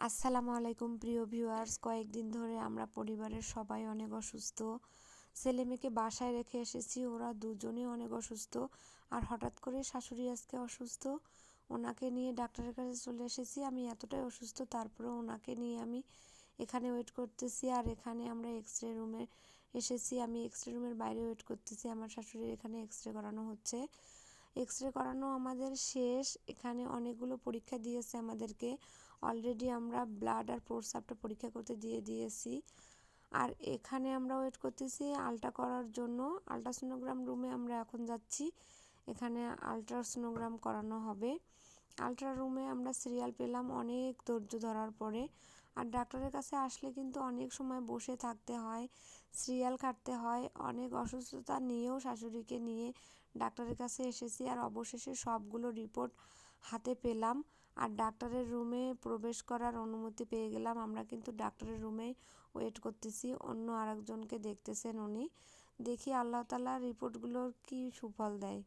আসসালামু আলাইকুম প্রিয় ভিউয়ার্স। কয়েকদিন ধরে আমরা পরিবারের সবাই অনেক অসুস্থ। ছেলেমেয়েকে বাসায় রেখে এসেছি, ওরা দুজনেই অনেক অসুস্থ। আর হঠাৎ করে শাশুড়ি আজকে অসুস্থ, ওনাকে নিয়ে ডাক্তারের কাছে চলে এসেছি। আমি এতটাই অসুস্থ, তারপরেও ওনাকে নিয়ে আমি এখানে ওয়েট করতেছি। আর এখানে আমরা এক্স রে রুমে এসেছি, আমি এক্স রে রুমের বাইরে ওয়েট করতেছি। আমার শাশুড়ির এখানে এক্স রে করানো হচ্ছে। এক্স রে করানো আমাদের শেষ। এখানে অনেকগুলো পরীক্ষা দিয়েছে আমাদেরকে। অলরেডি আমরা ব্লাড আর প্রস্রাবটা পরীক্ষা করতে দিয়েছি। আর এখানে আমরা ওয়েট করতেছি আলট্রা করার জন্য। আলট্রাসোনোগ্রাম রুমে আমরা এখন যাচ্ছি, এখানে আলট্রাসোনোগ্রাম করানো হবে। আলট্রা রুমে আমরা সিরিয়াল পেলাম অনেক ধৈর্য ধরার পরে। আর ডাক্তারের কাছে আসলে কিন্তু অনেক সময় বসে থাকতে হয়, সিরিয়াল কাটতে হয়। অনেক অসুস্থতা নিয়েও শাশুড়িকে নিয়ে ডাক্তারের কাছে এসেছি। আর অবশেষে সবগুলো রিপোর্ট হাতে পেলাম আর ডাক্তারের রুমে প্রবেশ করার অনুমতি পেয়ে গেলাম। আমরা কিন্তু ডাক্তারের রুমেই ওয়েট করতেছি, অন্য আরেকজনকে দেখতেছেন উনি। দেখি আল্লাহ তাআলা রিপোর্টগুলোর কি সুফল দেয়।